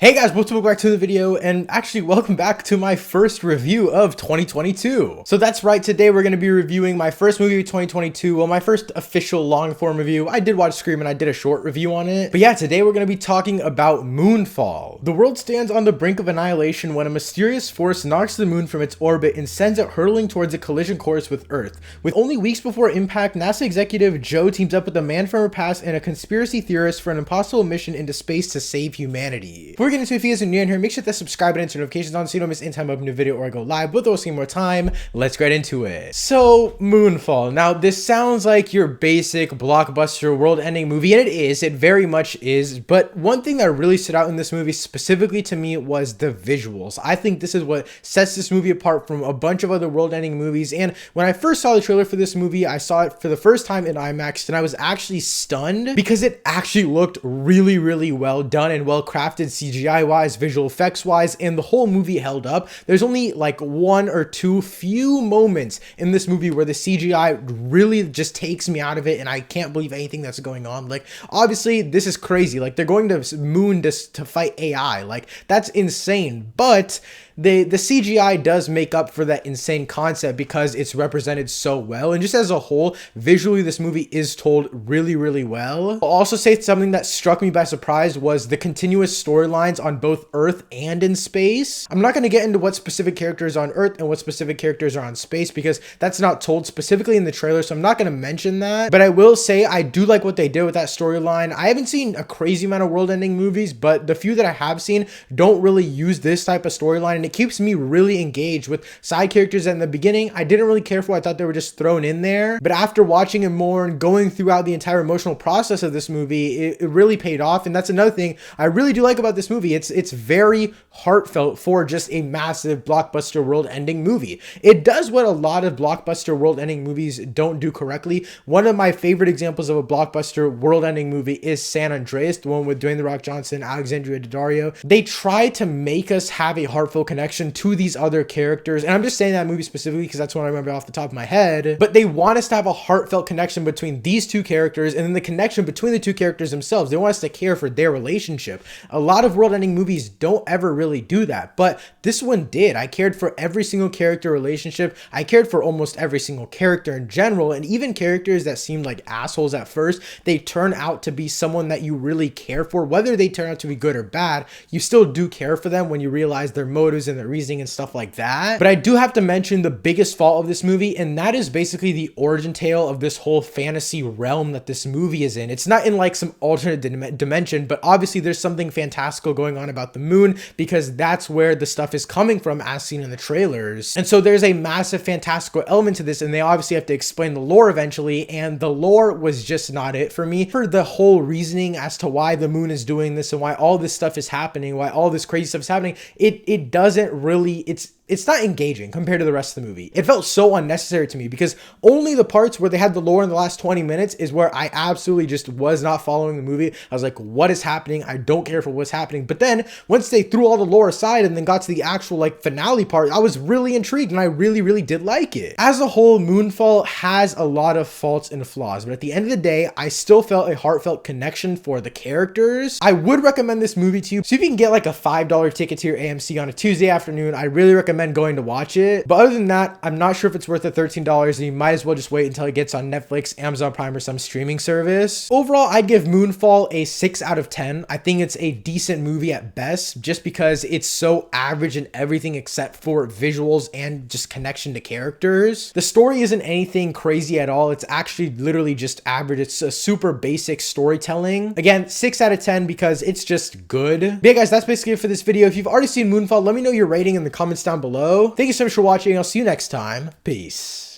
Hey guys, welcome back to the video, and actually welcome back to my first review of 2022. So that's right, today we're going to be reviewing my first movie of 2022, well, my first official long form review. I did watch Scream and I did a short review on it. But yeah, today we're going to be talking about Moonfall. The world stands on the brink of annihilation when a mysterious force knocks the moon from its orbit and sends it hurtling towards a collision course with Earth. With only weeks before impact, NASA executive Joe teams up with a man from her past and a conspiracy theorist for an impossible mission into space to save humanity. Before we get into it, if you guys are new in here, make sure to subscribe and turn notifications on so you don't miss any time I upload a new video or I go live. Without wasting more time, let's get into it. So, Moonfall. Now, this sounds like your basic blockbuster world-ending movie, and it is. It very much is. But one thing that really stood out in this movie specifically to me was the visuals. I think this is what sets this movie apart from a bunch of other world-ending movies. And when I first saw the trailer for this movie, I saw it for the first time in IMAX, and I was actually stunned because it actually looked really, really well done and well crafted CGI wise, visual effects wise, and the whole movie held up. There's only like one or two few moments in this movie where the CGI really just takes me out of it and I can't believe anything that's going on. Like, obviously this is crazy, like they're going to moon to fight AI, like that's insane, but the CGI does make up for that insane concept because it's represented so well, and just as a whole, visually this movie is told really, really well. I'll also say something that struck me by surprise was the continuous storylines on both Earth and in space. I'm not going to get into what specific characters are on Earth and what specific characters are on space because that's not told specifically in the trailer, so I'm not going to mention that, but I will say I do like what they did with that storyline. I haven't seen a crazy amount of world-ending movies, but the few that I have seen don't really use this type of storyline, and it keeps me really engaged with side characters that in the beginning I didn't really care for. I thought they were just thrown in there, but after watching it more and going throughout the entire emotional process of this movie, it really paid off. And that's another thing I really do like about this movie. It's very heartfelt for just a massive blockbuster world-ending movie. It does what a lot of blockbuster world-ending movies don't do correctly. One of my favorite examples of a blockbuster world-ending movie is San Andreas, the one with Dwayne "The Rock" Johnson, Alexandria Daddario. They try to make us have a heartfelt connection to these other characters, and I'm just saying that movie specifically because that's what I remember off the top of my head, but they want us to have a heartfelt connection between these two characters and then the connection between the two characters themselves. They want us to care for their relationship. A lot of world-ending movies don't ever really do that, but this one did. I cared for every single character relationship. I cared for almost every single character in general, and even characters that seemed like assholes at first, they turn out to be someone that you really care for. Whether they turn out to be good or bad, you still do care for them when you realize their motives and their reasoning and stuff like that. But I do have to mention the biggest fault of this movie, and that is basically the origin tale of this whole fantasy realm that this movie is in. It's not in like some alternate dimension, but obviously there's something fantastical going on about the moon because that's where the stuff is coming from as seen in the trailers. And so there's a massive fantastical element to this, and they obviously have to explain the lore eventually, and the lore was just not it for me. For the whole reasoning as to why the moon is doing this and why all this stuff is happening, why all this crazy stuff is happening, it doesn't really, it's not engaging compared to the rest of the movie. It felt so unnecessary to me because only the parts where they had the lore in the last 20 minutes is where I absolutely just was not following the movie. I was like, what is happening? I don't care for what's happening. But then once they threw all the lore aside and then got to the actual like finale part, I was really intrigued and I really, really did like it. As a whole, Moonfall has a lot of faults and flaws, but at the end of the day, I still felt a heartfelt connection for the characters. I would recommend this movie to you. So if you can get like a $5 ticket to your AMC on a Tuesday afternoon, I really recommend going to watch it. But other than that, I'm not sure if it's worth the $13, and you might as well just wait until it gets on Netflix, Amazon Prime, or some streaming service. Overall, I'd give Moonfall a 6 out of 10. I think it's a decent movie at best, just because it's so average in everything except for visuals and just connection to characters. The story isn't anything crazy at all. It's actually literally just average. It's a super basic storytelling. Again, 6 out of 10 because it's just good. But yeah, guys, that's basically it for this video. If you've already seen Moonfall, let me know your rating in the comments down below. Thank you so much for watching. I'll see you next time. Peace.